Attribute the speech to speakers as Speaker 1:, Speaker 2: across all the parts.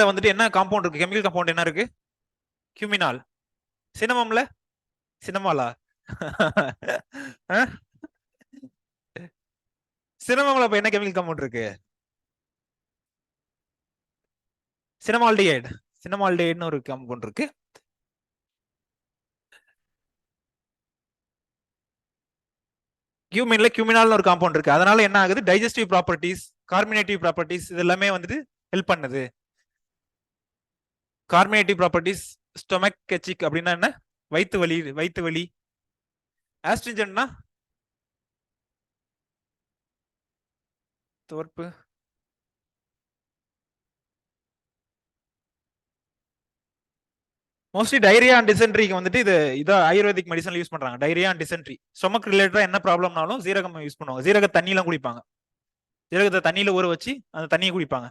Speaker 1: வந்துட்டு என்ன காம்பவுண்ட் இருக்கு? கெமிக்கல் காம்பவுண்ட் என்ன இருக்கு? கியூமினால். சினமம்ல சினமாலா சினமம்ல இப்ப என்ன கெமிக்கல் காம்பவுண்ட் இருக்கு? சினமால்டிஹைடு. சினமால்டிஹைடுன்னு ஒரு காம்பவுண்ட் இருக்கு. கியூமின்ல கியூமினால்னு ஒரு காம்பவுண்ட் இருக்கு. அதனால என்ன ஆகுது? டைஜஸ்டிவ் ப்ராப்பர்ட்டிஸ், கார்மினேட்டிவ் ப்ராப்பர்ட்டிஸ் இது எல்லாமே வந்துட்டு ஹெல்ப் பண்ணுது. கார்மினேட்டிவ் ப்ராப்பர்ட்டிஸ், ஸ்டொமக் கெச்சிக் அப்படின்னா என்ன? வயிற்று வலி, வயிற்று வலி. ஆஸ்ட்ரிஜன்னா தோற்பு. மோஸ்ட்லி டைரியா அண்ட் டிசென்ட்ரிக்கு வந்துட்டு இது ஆயுர்வேதிக் மெடிசன்ல யூஸ் பண்றாங்க. டைரியா அண்ட் டிசென்ட்ரி, ஸ்டொமக் ரிலேட்டடா என்ன ப்ராப்ளம்னாலும் ஜீரகம் யூஸ் பண்ணுவாங்க. ஜீரக தண்ணியெல்லாம் குடிப்பாங்க. ஜீரகத்தை தண்ணியில ஊற வச்சு அந்த தண்ணியை குடிப்பாங்க.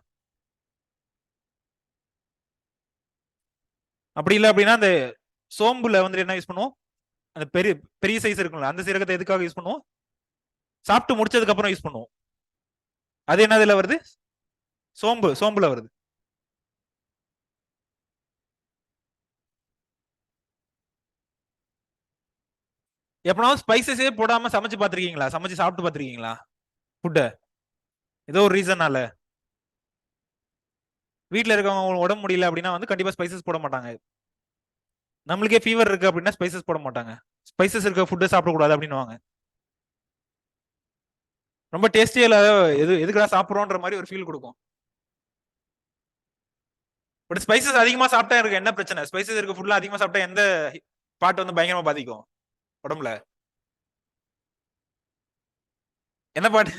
Speaker 1: அப்படி இல்லை அப்படின்னா அந்த சோம்புல வந்துட்டு என்ன யூஸ் பண்ணுவோம்? அந்த பெரிய பெரிய சைஸ் இருக்கும்ல, அந்த சீரகத்தை எதுக்காக யூஸ் பண்ணுவோம்? சாப்பிட்டு முடிச்சதுக்கு அப்புறம் யூஸ் பண்ணுவோம். அது என்னதுல வருது? சோம்புல வருது. எப்பனாலும் ஸ்பைசஸே போடாம சமைச்சு பாத்திருக்கீங்களா? சமைச்சு சாப்பிட்டு பாத்திருக்கீங்களா ஃபுட்ட? ஏதோ ஒரு ரீசனால வீட்டுல இருக்கவங்க உடம்பு முடியல அப்படின்னா வந்து கண்டிப்பா ஸ்பைசஸ் போட மாட்டாங்க. நம்மளுக்கே ஃபீவர் இருக்கு அப்படின்னா ஸ்பைசஸ் போட மாட்டாங்க. ஸ்பைசஸ் இருக்க ஃபுட்டு சாப்பிடக்கூடாது அப்படின்னு. ரொம்ப டேஸ்டியா இல்ல, எதுக்குடா சாப்பிடுறோன்ற மாதிரி ஒரு ஃபீல் கொடுக்கும். பட் ஸ்பைசஸ் அதிகமா சாப்பிட்டா இருக்கு என்ன பிரச்சனை? ஸ்பைசஸ் இருக்க ஃபுட்ல அதிகமா சாப்பிட்டா எந்த பார்ட் வந்து பயங்கரமா பாதிக்கும் உடம்புல? என்ன பாட்டு?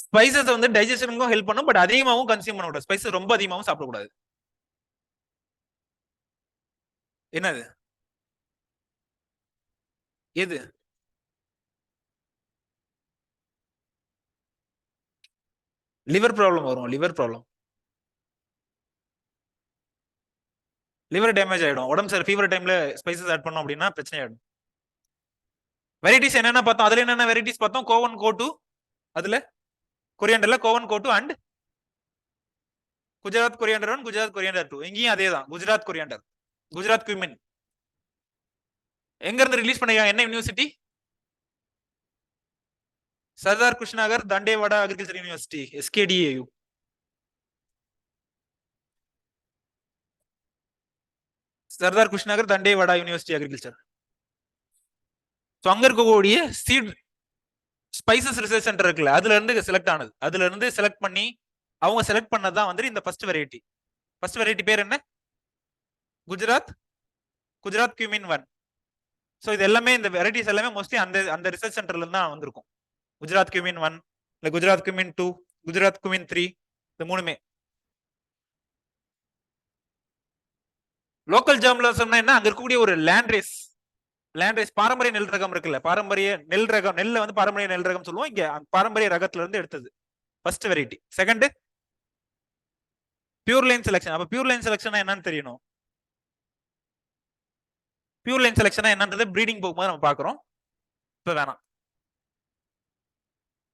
Speaker 1: ஸ்பைசஸ் வந்து டைஜஷனுக்கும் ஹெல்ப் பண்ணும். பட் அதிகமாகவும் கன்சியூம் பண்ண கூடாது. ஸ்பைசஸ் ரொம்ப அதிகமாகவும் சாப்பிடக்கூடாது. என்னது? எது? லிவர் ப்ராப்ளம் வரும். லிவர் ப்ராப்ளம், லிவர் டேமேஜ் ஆயிடும். உடம்பு சரி ஃபீவர் டைம்ல ஸ்பைசஸ் ஆட் பண்ணோம் அப்படின்னா பிரச்சனை ஆயிடும். வெரைட்டிஸ் என்னென்ன பார்த்தோம்? அதுல என்னென்ன வெரைட்டிஸ் பார்த்தோம்? கோவன் கோட்டு, அதுல கொரியாண்டர்ல கோவன் கோட்டு and Gujarat coriander 1, Gujarat coriander 2. இங்கேயும் அதே தான், குஜராத் கொரியாண்டர், குஜராத் குமின். எங்க இருந்து ரிலீஸ் பண்ணிருக்காங்க? என்ன university? Sardar Krushinagar Dantiwada agriculture university, SKDAU. Sardar Krushinagar Dantiwada university agriculture. அங்க இருக்கக்கூடிய சீட் ஸ்பைசஸ் ரிசர்ச் சென்டர் இருக்குல்ல, அதுல இருந்து செலக்ட் ஆனது. அதுல இருந்து செலக்ட் பண்ணி அவங்க செலக்ட் பண்ணதான் வந்து இந்த ஃபர்ஸ்ட் வெரைட்டி. ஃபர்ஸ்ட் வெரைட்டி பேர் என்ன? குஜராத் குஜராத் குமின் 1. ஸோ இது எல்லாமே இந்த வெரைட்டிஸ் எல்லாமே மோஸ்ட்லி அந்த ரிசர்ச் சென்டர்ல இருந்து தான் வந்திருக்கும். குஜராத் குமின் 1, இல்ல குஜராத் குமின் 2, குஜராத் குமின் 3, இந்த மூணுமே. லோக்கல் ஜெர்னலிசம்னா என்ன? அங்க இருக்கக்கூடிய ஒரு லேண்ட் ரேஸ் பாரம்பரிய நெல் ரகம் இருக்குல்ல, பாரம்பரிய நெல் ரகம், நெல்ல வந்து பாரம்பரிய நெல் ரகம் சொல்லுவோம். இங்க பாரம்பரிய ரகத்துல இருந்து எடுத்தது first variety. Second pure line selection. அப்ப பியூர் லைன் செலக்ஷன் என்னன்னு தெரியணும். பியூர் லைன் செலக்ஷன் என்னன்றது ப்ரீடிங் போகும்போது நம்ம பாக்குறோம். இப்ப வேணாம்.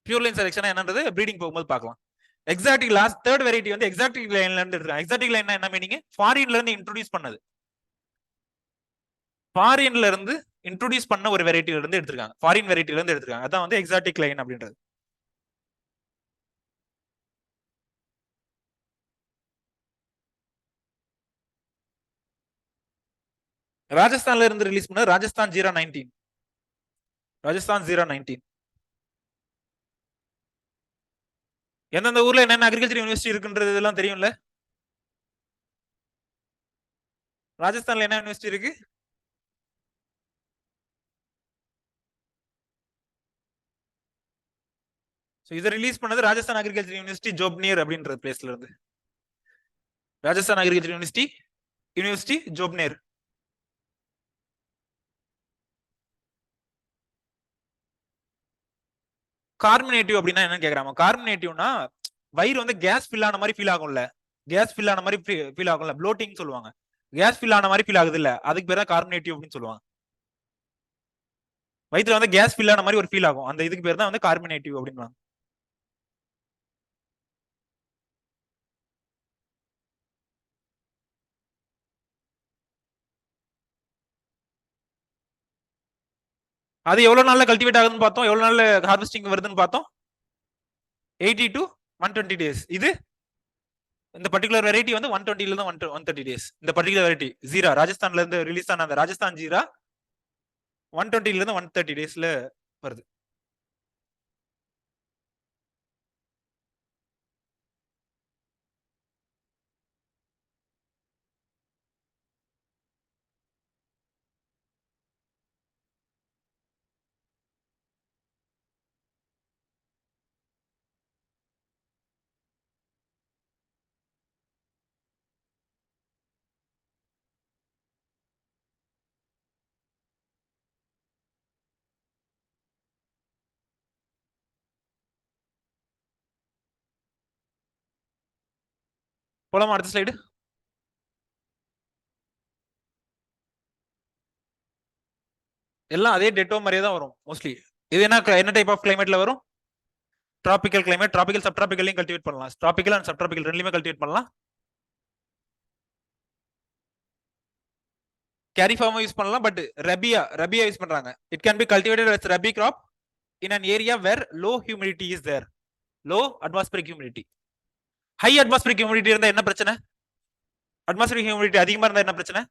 Speaker 1: பியூர் லைன் செலக்ஷன் என்னன்றது ப்ரீடிங் போகும்போது பார்க்கலாம். எக்ஸாக்டிக் லாஸ்ட் தேர்ட் வெரைட்டி வந்து எக்ஸாக்டிக் லைன்ல இருந்து எடுத்துருக்காங்க. எக்ஸாக்டிக் லைன் என்ன மீனிங்? ஃபாரின்ல இருந்து இன்ட்ரோடியூஸ் பண்ணது. ஃபாரின்ல இருந்து இன்ட்ரோடியூஸ் பண்ண ஒரு வெரைட்டில இருந்து எடுத்திருக்காங்க. ஃபாரின் வெரைட்டில இருந்து எடுத்திருக்காங்க. அதான் வந்து எக்ஸாக்டிக் லைன் அப்படின்றது. ராஜஸ்தான்ல இருந்து ரிலீஸ் பண்ண ராஜஸ்தான் 019. ராஜஸ்தான் 019. எந்தெந்த ஊர்ல என்னென்ன அக்ரிகல்ச்சர் யூனிவர்சிட்டி இருக்குன்றது எல்லாம் தெரியும்ல. ராஜஸ்தான்ல என்ன யூனிவர்சிட்டி இருக்கு? இதை ரிலீஸ் பண்ணது ராஜஸ்தான் அக்ரிகல்ச்சர் யூனிவர்சிட்டி ஜோப்னியர் அப்படின்ற பிளேஸ்ல இருந்து. Rajasthan agriculture university Jobner. Carminative அப்படின்னா என்ன கேக்குறாங்க? கார்மினேட்டிவ்னா வயிறு வந்து கேஸ் ஃபில் ஆன மாதிரி ஃபீல் ஆகும்ல, கேஸ் ஃபில் ஆன மாதிரி ஃபீல் ஆகும்ல, ப்ளோட்டிங் சொல்லுவாங்க. கேஸ் ஃபில் ஆன மாதிரி ஃபீல் ஆகுது இல்ல, அதுக்கு பேர் தான் கார்மினேட்டிவ் அப்படின்னு சொல்லுவாங்க. வயிற்றுல வந்து கேஸ் ஃபில் ஆன மாதிரி ஒரு ஃபீல் ஆகும். அந்த இதுக்கு பேர் தான் வந்து கார்பனேட்டிவ் அப்படின்னு. அது எவ்வளவு நாள்ல கல்டிவேட் ஆகுதுன்னு பார்த்தோம், எவ்வளவு நாள்ல ஹார்வெஸ்டிங் வருதுன்னு பார்த்தோம். 80 to 120 days. இது இந்த பர்டிகுலர் வெரைட்டி வந்து 120 இருந்து 130 days. இந்த பர்டிகுலர் வெரைட்டி ஜீரா ராஜஸ்தான்ல இருந்து ரிலீஸ் ஆன அந்த ராஜஸ்தான் ஜீரா 120 இருந்து 130 daysல வருது. போலாமா அடுத்த ஸ்லைடு? எல்லாம் அதே டெட்டோ மாதிரியே தான் வரும் மோஸ்ட்லி. இது என்ன டைப் ஆஃப் கிளைமேட்ல வரும்? Tropical climate. டிராபிக்கல் சப்டிராபிக்கல்லையும் கல்டிவேட் பண்ணலாம். டிராபிக்கல் அண்ட் சப்டிராபிக்கல் ரெண்டுலயுமே கல்டிவேட் பண்ணலாம். கேரி ஃபார்ம் யூஸ் பண்ணலாம், பட் ரபியா யூஸ் பண்றாங்க. It can be cultivated as rabi crop in an area where low humidity is there. low atmospheric humidity. high atmospheric humidity இருந்தா என்ன பிரச்சனை? atmospheric humidity அதிகமா இருந்தா என்ன பிரச்சனை?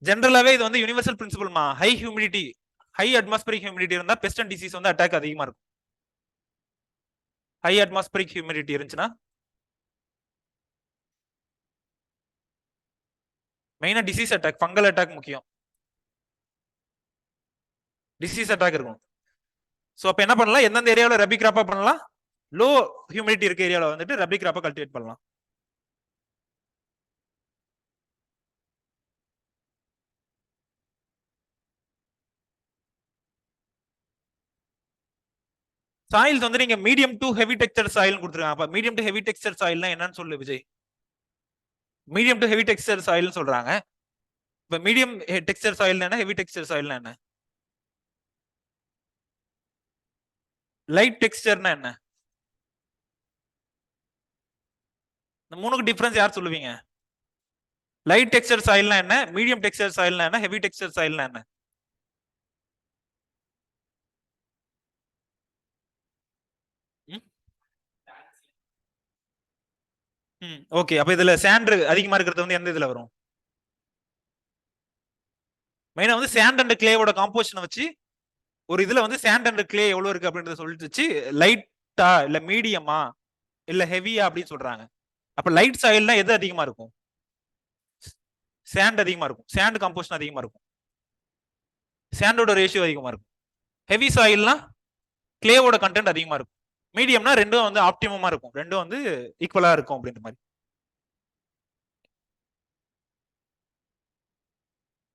Speaker 1: ஜெனரலாவே இது வந்து யுனிவர்சல் பிரின்சிபல்மா. ஹை அட்மாஸ்பரிக் ஹியூமிடிட்டி இருந்தா பெஸ்ட் அண்ட் டிசீஸ் வந்து அட்டாக் அதிகமா இருக்கும். ஹை அட்மாஸ்பரிக் ஹியூமிடிட்டி இருந்துச்சுன்னா மெயினா டிசீஸ் அட்டாக், ஃபங்கல் அட்டாக் முக்கியம். டிசீஸ் அட்டாக் இருக்கும். சோ அப்ப என்ன பண்ணலாம்? எந்தெந்த ஏரியாவில் ரபி கிராப்பா பண்ணலாம்? லோ ஹியூமிடிட்டி இருக்க ஏரியாவில் வந்துட்டு ரபி கிராப்பா கல்டிவேட் பண்ணலாம். சாயில்ஸ் வந்து நீங்க medium to heavy texture soil கொடுத்துருக்காங்க. அப்ப மீடியம் டு ஹெவி டெக்ஸ்சர் சாயில்னா என்னன்னு சொல்லு விஜய். மீடியம் டு ஹெவி டெக்ஸ்சர் சாயில்னு சொல்றாங்க. இப்ப மீடியம் டெக்ஸ்சர் சாயில் என்ன, ஹெவி டெக்ஸ்சர் சாயில் என்ன? லைட் டெக்ஸ்சர்னா என்ன? இந்த மூணுக்கு டிஃபரன்ஸ் யார் சொல்லுவீங்க? லைட் டெக்ஸ்சர் சாயில்னா என்ன, மீடியம் டெக்ஸ்சர் சாயில்னா என்ன, ஹெவி டெக்ஸ்சர் சாயில்னா என்ன? ஓகே. அப்ப இதுல சாண்ட் அதிகமா இருக்கிறது வந்து எந்த இதுல வரும்? மெயினா வந்து சாண்ட் அண்ட் கிளேவோட காம்போசிஷனை வச்சு ஒரு இதுல வந்து சாண்ட் அண்ட் கிளே எவ்வளவு இருக்கு அப்படின்றத சொல்லிட்டு வச்சு லைட்டா இல்ல மீடியமா இல்ல ஹெவியா அப்படின்னு சொல்றாங்க. அப்ப லைட் சாயில்னா எது அதிகமா இருக்கும்? சாண்ட் அதிகமா இருக்கும். சாண்ட் காம்போசிஷன் அதிகமா இருக்கும். சாண்டோட ரேஷியோ அதிகமா இருக்கும். ஹெவி சாயில்னா கிளேவோட கண்டென்ட் அதிகமா இருக்கும். மீடியம்னா ரெண்டும் வந்து ஆப்டிமமா இருக்கும், ரெண்டும் வந்து ஈக்குவலா இருக்கும் அப்படின்ற மாதிரி.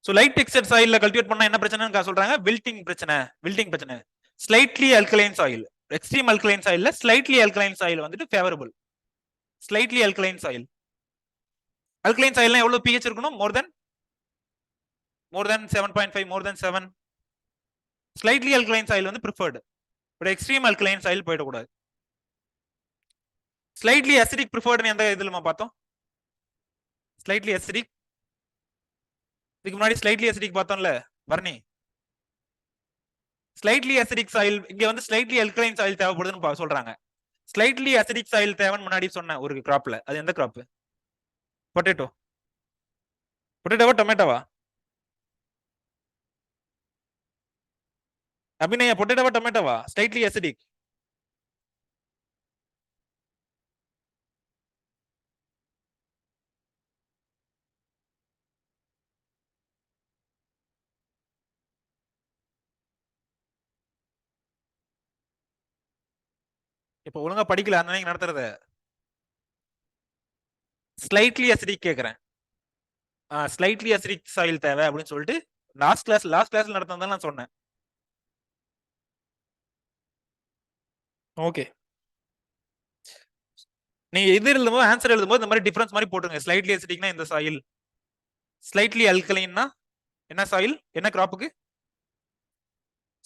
Speaker 1: சோ லைட் டெக்ஸ்சர் சாயில்ல கல்டிவேட் பண்ணா என்ன பிரச்சனைன்னு சொல்றாங்க? வில்டிங் பிரச்சனை. Slightly alkaline soil, extreme alkaline சாயில்ல ஸ்லைட்லி அல்கலைன் சாயில் வந்துட்டு favourable. Slightly alkaline soil. Alkaline சாயில்னா எவ்வளவு pH இருக்கணும்? More than 7.5, more than 7. Slightly alkaline soil வந்து preferred, but extreme alkaline soil போயிடக்கூடாது. ஸ்லைட்லி அசிடிக் ப்ரிஃபர்டுன்னு எந்த இதுல பார்த்தோம்? Slightly acidic. இதுக்கு முன்னாடி ஸ்லைட்லி அசிடிக் பார்த்தோம்ல வர்ணி. ஸ்லைட்லி அசிடிக் சாயில் இங்க வந்து ஸ்லைட்லி அல்கலைன் சாயில் தேவைப்படுதுன்னு சொல்றாங்க. ஸ்லைட்லி அசிடிக் சாயில் தேவைன்னு முன்னாடி சொன்ன ஒரு கிராப்ல, அது எந்த கிராப்? பொட்டேட்டோவா டொமேட்டோவா? அபிநயா, பொட்டேட்டோவா டொமேட்டோவா? Slightly acidic. இப்ப ஒழுங்கா படிக்கல அந்த நடத்துறத. ஸ்லைட்லி அசிடிக் கேக்குறேன். ஸ்லைட்லி அசிடிக் சாயில் தேவை அப்படின்னு சொல்லிட்டு லாஸ்ட் கிளாஸ்ல நடத்ததான் நான் சொன்னேன். ஓகே. நீங்க இது எழுதும்போது ஆன்சர் எழுதும்போது இந்த மாதிரி டிஃபரன்ஸ் மாதிரி போட்டுருங்க. ஸ்லைட்லி அசிடிக்னா இந்த சாயில், ஸ்லைட்லி அல்கலைன்னா என்ன சாயில், என்ன கிராப்புக்கு?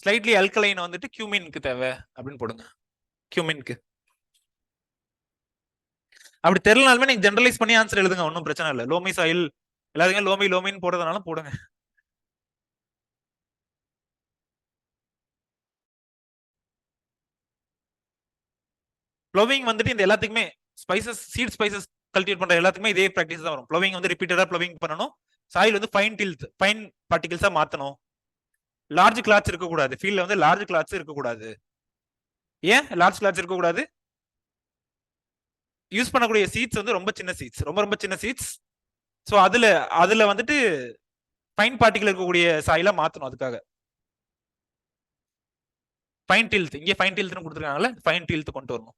Speaker 1: ஸ்லைட்லி அல்கலைன் வந்துட்டு கியூமினுக்கு தேவை அப்படின்னு போடுங்க. கியூமினுக்கு. அப்படி தெரியலனாலுமே நீங்க ஜெனரலைஸ் பண்ணி ஆன்சர் எழுதுங்க, ஒன்றும் பிரச்சனை இல்லை. லோமி சாயில் எல்லாத்தையும் லோமின்னு போடுறதுனால போடுங்க. ப்ளோவிங் வந்துட்டு இந்த எல்லாத்துக்குமே ஸ்பைசஸ், சீட் ஸ்பைசஸ் கல்டிவேட் பண்ற எல்லாத்துக்குமே இதே பிராக்டிஸ் தான் வரும். ப்ளோவிங் வந்து ரிப்பீட்டடா ப்ளோவிங் பண்ணணும். சாயில் வந்து ஃபைன் பார்ட்டிகல்ஸா மாத்தணும். லார்ஜ் கிளாத்ஸ் இருக்கக்கூடாது. ஃபீல்ட்ல வந்து லார்ஜ் கிளாத்ஸ் இருக்கக்கூடாது. ஏன் லார்ஜ் கிளாத்ஸ் இருக்கக்கூடாது? யூஸ் பண்ணக்கூடிய சீட்ஸ் வந்து ரொம்ப சின்ன சீட்ஸ், ரொம்ப சின்ன சீட்ஸ். ஸோ அதுல வந்துட்டு ஃபைன் பார்ட்டிகல் இருக்கக்கூடிய சாயிலா மாத்தணும். அதுக்காக ஃபைன் டில்த், இங்கே ஃபைன் டில்த்னு கொடுத்துருக்காங்கல்ல, ஃபைன் டில்த் கொண்டு வரணும்.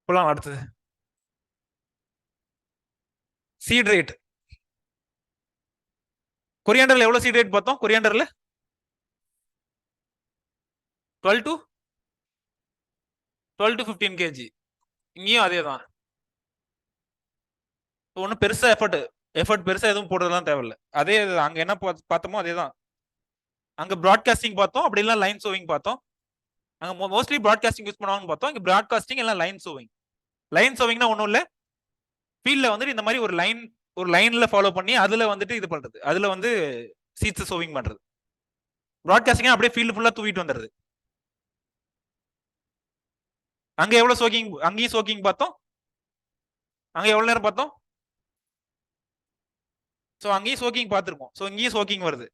Speaker 1: போலாம் அடுத்தது. Seat rate. கொரியாண்டர்ல எவ்வளவு சீட் ரேட் பார்த்தோம்? கொரியாண்டர்ல 12 to 15 kg. இங்கேயும் அதே தான். ஒன்றும் பெருசா எஃபர்ட் பெருசா எதுவும் போடுறதுலாம் தேவையில்லை. அதே அங்க என்ன பார்த்தோமோ அதே தான். அங்க ப்ராட்காஸ்டிங் பார்த்தோம், அப்படி இல்லை லைன் சோவிங் பார்த்தோம். அங்க மோஸ்ட்லி ப்ராட்காஸ்டிங் யூஸ் பண்ணுவாங்கன்னு பார்த்தோம். இங்க ப்ராட்காஸ்டிங் எல்லாம் லைன் சோவிங். லைன் சோவிங்னா ஒன்றும் இல்லை, ஃபீல்ட்ல வந்துட்டு இந்த மாதிரி ஒரு லைன்ல ஃபாலோ பண்ணி அதுல வந்துட்டு இது பண்றது, அதுல வந்து சீட்ஸ் சோவிங் பண்றது. ப்ராட்காஸ்டிங் அப்படியே ஃபீல்டு ஃபுல்லா தூக்கிட்டு வந்துடுது. அங்க எவ்வளவு சோக்கிங், அங்கேயும் சோக்கிங் பார்த்தோம். அங்க எவ்வளவு நேரம் பார்த்தோம்? சோ அங்கேயும் சோக்கிங் பார்த்திருக்கோம். சோ இங்கேயும் சோக்கிங் வருது.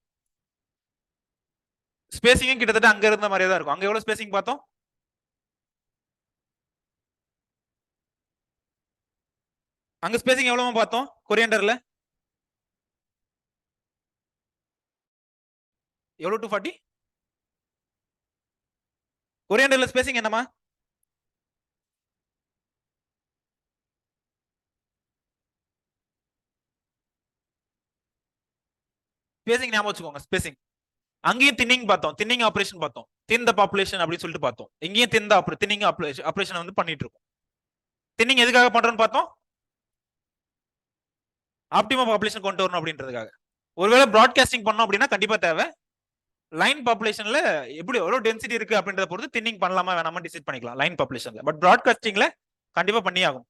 Speaker 1: ஸ்பேசிங்கும் கிட்டத்தட்ட அங்க இருந்த மாதிரியே தான் இருக்கும். அங்க எவ்வளவு ஸ்பேசிங் பார்த்தோம்? அங்க ஸ்பேசிங் எவ்வளவு பார்த்தோம் கொரியாண்டர்ல? எவ்வளவு? 240. கொரியாண்டர்ல ஸ்பேசிங் என்னமா? ஸ்பேசிங் ஞாபகம் வச்சுக்கோங்க. ஸ்பேசிங். அங்கேயும் தின்னிங் பார்த்தோம், தின்னிங் ஆபரேஷன் பார்த்தோம். தின் த பாப்புலேஷன் அப்படின்னு சொல்லிட்டு பார்த்தோம். இங்கேயும் தின்னிங் ஆபரேஷன் வந்து பண்ணிட்டு இருக்கோம். தின்னிங் எதுக்காக பண்றோம்னு பார்த்தோம்? ஆப்டிமம் பாப்புலேஷன் கொண்டு வரணும் அப்படின்றதுக்காக. ஒருவேளை ப்ராட்காஸ்டிங் பண்ணோம் அப்படின்னா கண்டிப்பா தேவை. லைன் பாப்புலேஷன்ல எப்படி எவ்வளவு டென்சிட்டி இருக்கு அப்படின்றத பொறுத்து தின்னிங் பண்ணலாமா வேணாமா டிசைட் பண்ணிக்கலாம் லைன் பாப்புலேஷன்ல. பட் ப்ராட்காஸ்டிங்ல கண்டிப்பா பண்ணி ஆகும்.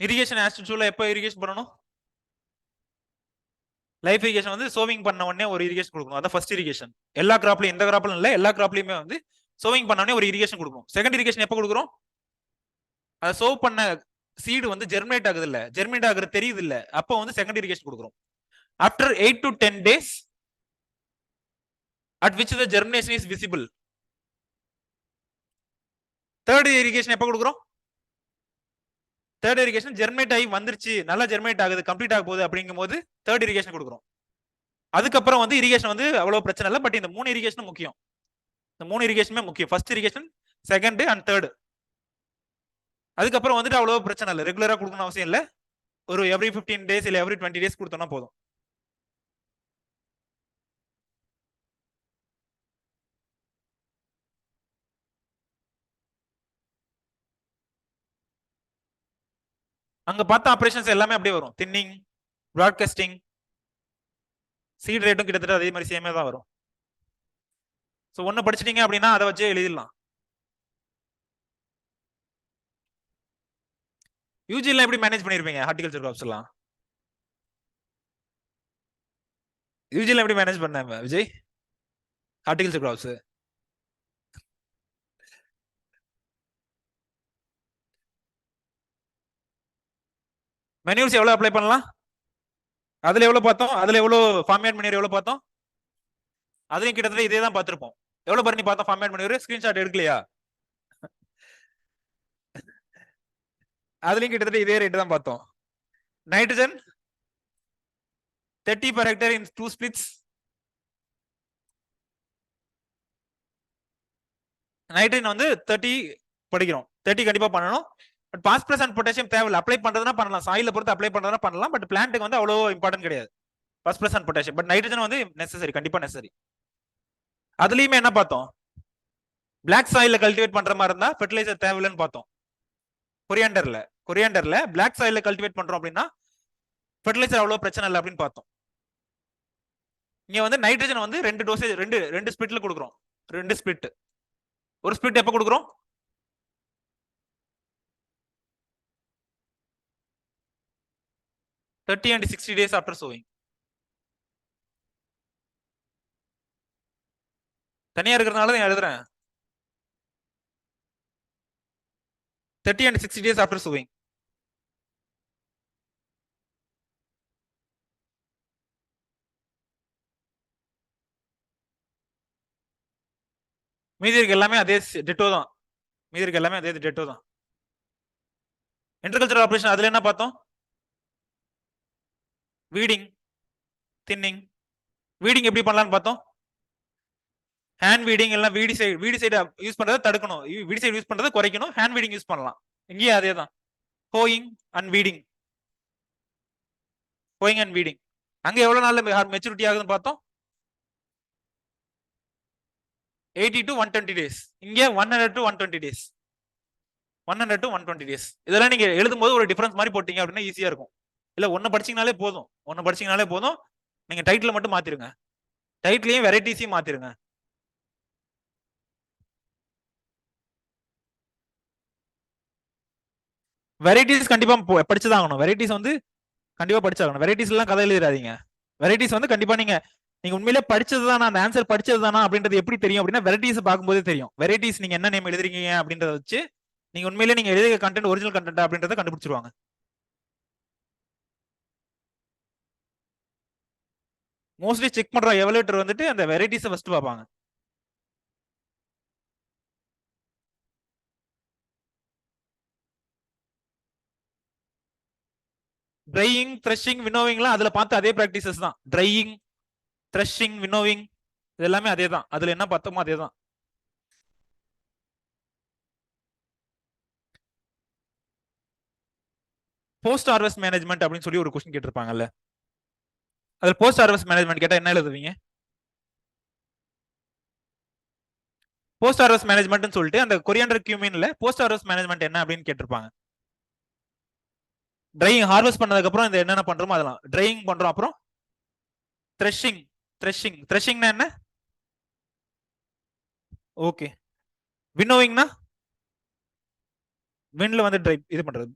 Speaker 1: இரிகேஷன் ஆஸ்டிடியூட்ல எப்போ இரிகேஷன் பண்ணணும்? லைஃப் இரிகேஷன் வந்து சோவிங் பண்ண உடனே ஒரு இரிகேஷன் கொடுக்கணும். அதான் ஃபர்ஸ்ட் இரிகேஷன். எல்லா கிராப்லயும், எந்த கிராப்லயும் இல்ல, எல்லா கிராப்லயுமே வந்து சோவிங் பண்ண உடனே ஒரு இரிகேஷன் கொடுக்கணும். செகண்ட் இரிகேஷன் எப்போ கொடுக்குறோம்? அதை சோவ் பண்ண சீடு வந்து ஜெர்மினேட் ஆகுது இல்ல, ஜெர்மினேட் ஆகுறது தெரியுது இல்ல, அப்போ வந்து செகண்ட் இரிகேஷன் கொடுக்குறோம். After 8 to 10 days at which the germination is visible. Third irrigation எப்போ கொடுக்குறோம்? தேர்ட் இரிகேஷன் ஜெர்மினேட் ஆகி வந்துருச்சு, நல்லா ஜெர்மினேட் ஆகுது, கம்ப்ளீட் ஆக போகுது அப்படிங்கும் போது தேர்ட் இரிகேஷன் கொடுக்குறோம். அதுக்கப்புறம் வந்து இரிகேஷன் வந்து அவ்வளவு பிரச்சனை இல்லை. பட் இந்த 3 இரிகேஷன் முக்கியம். இந்த 3 இரிகேஷனுமே முக்கியம். First irrigation, second and third. அதுக்கப்புறம் வந்துட்டு அவ்வளவு பிரச்சனை இல்லை, ரெகுலரா கொடுக்கணும் அவசியம் இல்லை. ஒரு எவ்ரி 15 days இல்ல எவ்ரி 20 days கொடுத்தோம்னா போதும். அங்க பார்த்த ஆபரேஷன்ஸ் எல்லாமே அப்படியே வரும். தின்னிங், ப்ராட்காஸ்டிங், சீட் ரேட்டும் கிட்டத்தட்ட அதே மாதிரி சேமே தான் வரும். ஸோ ஒன்னு படிச்சிட்டீங்க அப்படின்னா அதை வச்சு எழுதிடலாம். யூஜில எப்படி மேனேஜ் பண்ணிருப்பீங்க ஹார்டிகல்ச்சர் கிராப்ஸ் எல்லாம்? யூஜில எப்படி மேனேஜ் பண்ண விஜய் ஹார்டிகல்ச்சர் கிராப்ஸ்? மெனூர்ஸ் எவ்வளவு அப்ளை பண்ணலாம்? அதுல எவ்வளவு பார்த்தோம், அதுல எவ்வளவு ஃபார்மேட் மணியர் எவ்வளவு பார்த்தோம், அதுலயும் கிட்டத்தட்ட இதே தான் பார்த்திருப்போம். எவ்வளவு பண்ணி பார்த்தோம் ஃபார்மேட் மணியர், ஸ்கிரீன்ஷாட் எடுக்கலையா? அதுலயும் கிட்டத்தட்ட இதே ரேட் தான் பார்த்தோம். Nitrogen 30 per hectare in 2 splits. Nitrogen வந்து 30 படிக்கிறோம், 30 கண்டிப்பா பண்ணணும். பட் பாஸ்பரஸ் அண்ட் பொட்டாசியம் தேவையில்லை, அப்ளை பண்றதுனா பண்ணலாம், சாயில பொறுத்து அப்ளை பண்றதுனா பண்ணலாம். பட் பிளான்ட்டுக்கு வந்து அவ்வளோ இம்பார்ட்டன்ட் கிடையாது phosphorus and potassium. But nitrogen வந்து நெசசரி, கண்டிப்பா நெசசரி. அதுலயுமே என்ன பார்த்தோம், பிளாக் சாயில கல்டிவேட் பண்ற மாதிரி இருந்தா ஃபெர்டிலைசர் தேவையில்லைன்னு பார்த்தோம். கொரியாண்டர்ல பிளாக் சாயில கல்டிவேட் பண்றோம் அப்படின்னா ஃபெர்டிலைசர் அவ்வளவு பிரச்சனை இல்லை அப்படின்னு பார்த்தோம். இங்க வந்து நைட்ரஜன் வந்து 2 டோசேஜ், ரெண்டு ஸ்பிளிட்ல கொடுக்குறோம். 2 ஸ்பிளிட். ஒரு ஸ்பிளிட் எப்ப கொடுக்குறோம், thirty and 60 days after sowing. தனியா இருக்கிறதுனால தான் எழுதுறேன் 30 and 60 days after sowing. மீதி இருக்க எல்லாமே அதே டெட்டோ தான். மீதி இருக்க எல்லாமே அதே டெட்டோ தான். இன்டர்கல்ச்சரல் ஆபரேஷன் அதுல என்ன பார்த்தோம், வீடிங், தின்னிங். வீடிங் எப்படி பண்ணலாம்னு பார்த்தோம், ஹேண்ட் வீடிங் எல்லாம் வீடி சைடு யூஸ் பண்றதை தடுக்கணும், வீடி சைடு யூஸ் பண்றதை குறைக்கணும், ஹேண்ட் வீடிங் யூஸ் பண்ணலாம். இங்கேயே அதே தான், hoeing and weeding. Hoeing and weeding. அங்க எவ்வளவு நாள்ல மெச்சூரிட்டி ஆகுதுன்னு பார்த்தோம், 80 to 120 days. இங்க 100 to 120 days. 100 to 120 days. இதெல்லாம் நீங்க எழுதும் போது ஒரு டிஃபரன்ஸ் மாதிரி போட்டீங்க அப்படின்னா ஈஸியா இருக்கும். இல்ல ஒன்னு படிச்சீங்கனாலே போதும், நீங்க டைட்டில் மட்டும் மாத்திருங்க, டைட்டிலையும் வெரைட்டிஸையும் மாத்திருங்க. வெரைட்டிஸ் கண்டிப்பா படிச்சுதான் ஆகணும். வெரைட்டிஸ் வந்து கண்டிப்பா படிச்சாகணும். வெரைட்டிஸ் எல்லாம் கதை எழுதிடாதீங்க. வெரைட்டிஸ் வந்து கண்டிப்பா நீங்க உண்மையிலே படிச்சதுதானா, அந்த ஆன்சர் படிச்சதுதானா அப்படின்றது எப்படி தெரியும் அப்படின்னா வெரைட்டிஸ் பார்க்கும்போது தெரியும். வெரைட்டிஸ் நீங்க என்ன நேம் எழுதுறீங்க அப்படின்றத வச்சு நீங்க உண்மையிலே நீங்க எழுதிய கண்டென்ட் ஒரிஜினல் கண்டென்ட் அப்படின்றத கண்டுபிடிச்சிருவாங்க. மோஸ்ட்லி செக் பண்ற எவலேட்டர் வந்துட்டு அந்த வெரைட்டிஸை ஃபர்ஸ்ட் பார்ப்பாங்க. ட்ரையிங், த்ரெஷிங், வினோவிங்லாம் அதுல பார்த்து அதே பிராக்டிசஸ் தான். ட்ரையிங், த்ரெஷிங், வினோவிங் இது எல்லாமே அதே தான். அதுல என்ன பார்த்தோமோ அதே தான். போஸ்ட் ஹார்வெஸ்ட் மேனேஜ்மெண்ட் அப்படின்னு சொல்லி ஒரு கொஸ்டின் கேட்டிருப்பாங்கல்ல, அதுல போஸ்ட் ஹார்வெஸ்ட் மேனேஜ்மெண்ட் கேட்டா என்ன எழுதுவீங்க? போஸ்ட் ஹார்வெஸ்ட் மேனேஜ்மெண்ட்னு சொல்லிட்டு அந்த கொரியாண்டர் கியூமின்ல போஸ்ட் ஹார்வெஸ்ட் மேனேஜ்மெண்ட் என்ன அப்படின்னு கேட்டிருப்பாங்க. ட்ரையிங், ஹார்வெஸ்ட் பண்ணதுக்கு அப்புறம் இந்த என்னென்ன பண்றோமோ அதெல்லாம் ட்ரையிங் பண்றோம். அப்புறம் த்ரெஷிங்னா என்ன? ஓகே. வினோவிங்னா வின்ல வந்து ட்ரை இது பண்றது.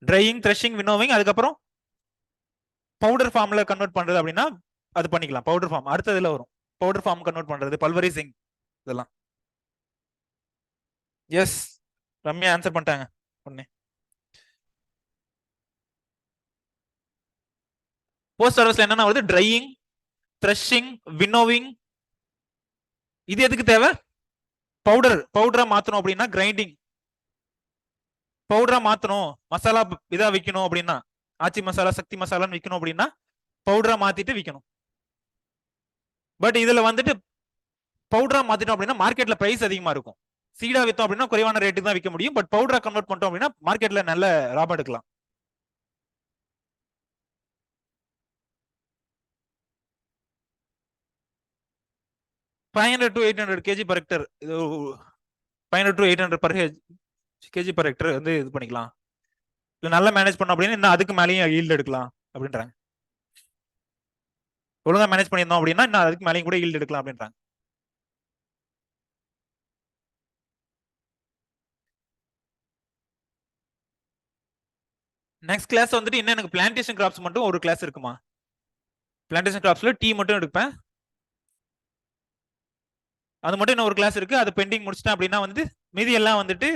Speaker 1: Drying, threshing, winnowing. அதுக்கப்புறம் பவுடர் ஃபார்ம்ல கன்வெர்ட் பண்றது அப்படின்னா அது பண்ணிக்கலாம். பவுடர் ஃபார்ம் அடுத்ததுல வரும். பவுடர் ஃபார்ம் கன்வெர்ட் பண்றது, பல்வரைசிங் இதெல்லாம். எஸ், ரம்யா ஆன்சர் பண்ணிட்டாங்க ஒண்ணே. போஸ்ட் ஹார்வெஸ்ட்ல என்னன்னா வருது, ட்ரையிங், த்ரெஷிங், வினோவிங். இது எதுக்கு தேவை? பவுடரா மாத்தணும் அப்படின்னா கிரைண்டிங். பவுடரா மாத்தணும், மசாலா இதா விற்கணும் அப்படின்னா, ஆச்சி மசாலா, சக்தி மசாலான்னு விற்கணும் அப்படின்னா பவுடரா மாத்திட்டு விற்கணும். பட் இதுல வந்துட்டு பவுடரா மாத்திட்டோம் அப்படின்னா மார்க்கெட்ல பிரைஸ் அதிகமா இருக்கும். சீடா வித்தோம் அப்படின்னா குறைவான ரேட்டுக்கு தான் விற்க முடியும். பட் பவுடரா கன்வெர்ட் பண்ணிட்டோம் அப்படின்னா மார்க்கெட்ல நல்ல லாபம் எடுக்கலாம். $500 to 800 kg per hectare. இது 500 to 800 per kg per hectare வந்து இது பண்ணிக்கலாம். இல்ல நல்லா மேனேஜ் பண்ணோம் அப்படின்னா இன்னும் அதுக்கு மேலேயும் ஈல்டு எடுக்கலாம் அப்படின்றாங்க. ஒழுங்கா மேனேஜ் பண்ணியிருந்தோம் அப்படின்னா இன்னும் அதுக்கு மேலேயும் கூட ஈல்டு எடுக்கலாம் அப்படின்றாங்க. நெக்ஸ்ட் கிளாஸ் வந்துட்டு இன்னும் எனக்கு பிளான்டேஷன் கிராப்ஸ் மட்டும் ஒரு கிளாஸ் இருக்குமா? பிளான்டேஷன் கிராப்ஸ்ல டீ மட்டும் எடுப்பேன், அது மட்டும் இன்னும் ஒரு கிளாஸ் இருக்கு. அது பெண்டிங் முடிச்சிட்டேன் அப்படின்னா வந்து மீதி எல்லாம் வந்துட்டு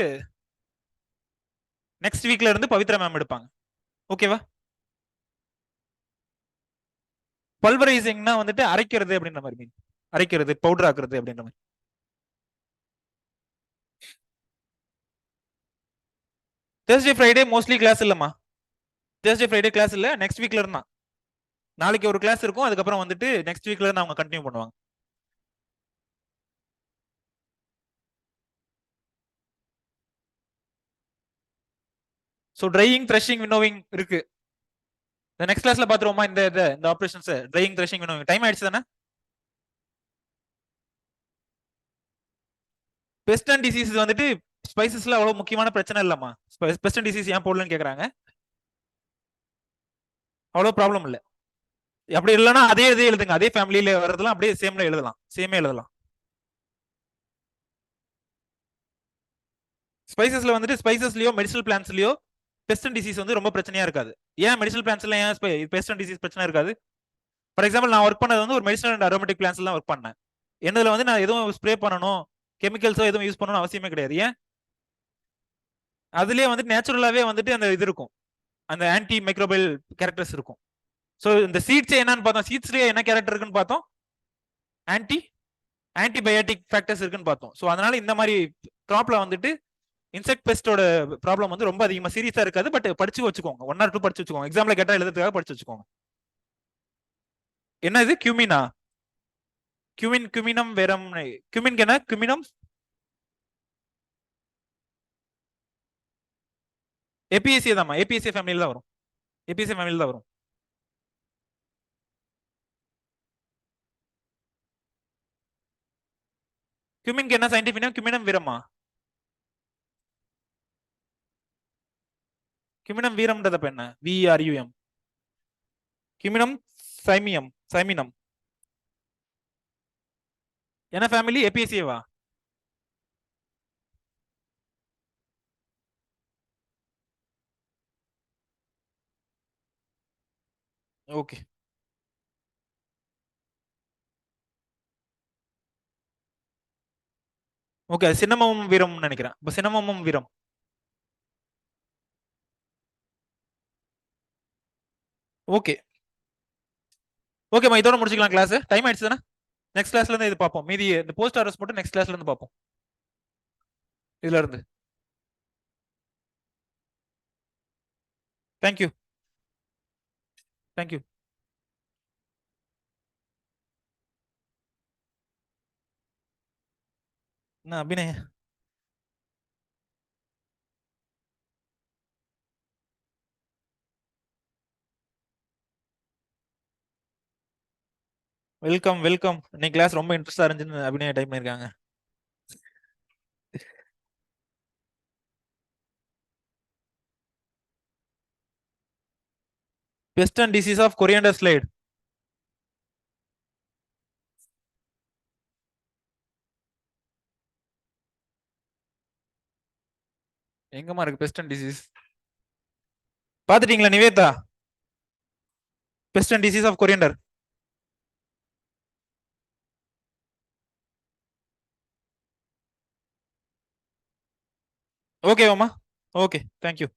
Speaker 1: நெக்ஸ்ட் வீக்ல இருந்து பவித்ரா மேம் எடுப்பாங்க. ஓகேவா? பல்வரைசிங்னா வந்துட்டு அரைக்கிறது அப்படின்ற மாதிரி மீன், அரைக்கிறது பவுடர் ஆக்குறது அப்படின்ற மாதிரி. தேர்ஸ்டே ஃப்ரைடே மோஸ்ட்லி கிளாஸ் இல்லம்மா. தேர்ஸ்டே ஃப்ரைடே கிளாஸ் இல்ல, நெக்ஸ்ட் வீக்ல இருந்தா. நாளைக்கு ஒரு கிளாஸ் இருக்கும், அதுக்கப்புறம் வந்துட்டு நெக்ஸ்ட் வீக்ல இருந்து அவங்க கண்டினியூ பண்ணுவாங்க. ஸோ ட்ரையிங், த்ரெஷிங், வினோவிங் இருக்கு. இந்த நெக்ஸ்ட் கிளாஸ்ல பாத்துருவோமா இந்த இந்த operations, drying, threshing, winnowing. Time ஆயிடுச்சு தானே? பெஸ்ட் அண்ட் டிசீஸ் வந்துட்டு ஸ்பைசஸ்ல அவ்வளவு முக்கியமான பிரச்சனை இல்லம்மா. பெஸ்ட் அண்ட் டிசீஸ் ஏன் போடலன்னு கேக்குறாங்க. அவ்வளவு ப்ராப்ளம் இல்ல. அப்படி இல்லைன்னா அதே இதே எழுதுங்க, அதே ஃபேமிலியில வரதெல்லாம் அப்படியே சேம்ல எழுதலாம், சேமே எழுதலாம். ஸ்பைசஸ்ல வந்துட்டு ஸ்பைசஸ்லயோ மெடிசல் பிளான்ஸ்லயோ பெஸ்ட் அண்ட் டிசீஸ் வந்து ரொம்ப பிரச்சனையா இருக்காது. ஏன் மெடிசல் பிளான்ஸ்ல ஏன் பெஸ்ட் அண்ட் டிசீஸ் பிரச்சனை இருக்காது? ஃபார் எக்ஸாம்பிள் நான் ஒர்க் பண்ணது வந்து ஒரு மெடிசல் அண்ட் அரோமேட்டிக் பிளான்ஸ் தான் ஒர்க் பண்ணேன். என்னதுல வந்து நான் எதுவும் ஸ்ப்ரே பண்ணணும், கெமிக்கல்ஸோ எதுவும் யூஸ் பண்ணணும் அவசியமே கிடையாது. ஏன்? அதுலயே வந்துட்டு நேச்சுரலாவே வந்துட்டு அந்த இது இருக்கும், அந்த ஆன்டி மைக்ரோபைல் கேரக்டர்ஸ் இருக்கும். ஸோ இந்த சீட்ஸ் என்னன்னு பார்த்தோம், சீட்ஸ்லயே என்ன கேரக்டர் இருக்குன்னு பார்த்தோம், ஆன்டி ஆன்டிபயோட்டிக் ஃபேக்டர்ஸ் இருக்குன்னு பார்த்தோம். ஸோ அதனால இந்த மாதிரி கிராப்ல வந்துட்டு இன்செக்ட் பெஸ்டோட ப்ராப்ளம் வந்து ரொம்ப அதிகமா சீரியஸா இருக்காது. பட் படிச்சு வச்சுக்கோங்க, 1 or 2 படிச்சு வச்சுக்கோங்க, எக்ஸாம்ல கேட்டா எழுதுறதுக்காக படிச்சு வச்சுக்கோங்க. என்ன இது கியூமினா? குமினம் வேறம். குமின் என்ன குமினம்? ஏபிஎஸ்சி தான், ஏபிஎஸ்சி ஃபேமிலியில தான் வரும், ஏபிஎஸ்சி ஃபேமிலியில தான் வரும். குமின்க்கு என்ன சயின்டிஃபிக் நேம்? குமினம் வீரமா? குமினம் வீரம்ன்றது என்ன? விஆர்யூஎம். குமினம் சைமியம், சைமினம். என்ன ஃபேமிலி? ஏபிஎஸ்சிவா? Okay okay. சின்னமமும் வீரம் நினைக்கிறேன். இப்போ சின்னமமும் வீரம். ஓகே ஓகேம்மா, இதோட முடிச்சுக்கலாம் கிளாஸ். டைம் ஆயிடுச்சு தானே? நெக்ஸ்ட் கிளாஸ்ல இருந்து இது பார்ப்போம். மீதி இந்த போஸ்ட் ஆர்டர்ஸ் மட்டும் நெக்ஸ்ட் கிளாஸ்ல இருந்து பார்ப்போம், இதுல இருந்து. Thank you thank you. என்ன அபிநய? Welcome welcome. இன்னைக்கு கிளாஸ் ரொம்ப இன்ட்ரெஸ்டா இருந்துச்சுன்னு அபிநய டைப் பண்ணிருக்காங்க. Best and disease of coriander slide. எங்கம்மா இருக்கு best and disease? பாத்துட்டீங்களா Nivetha? Best and disease of coriander. ஓகேவாம்மா? Okay thank you.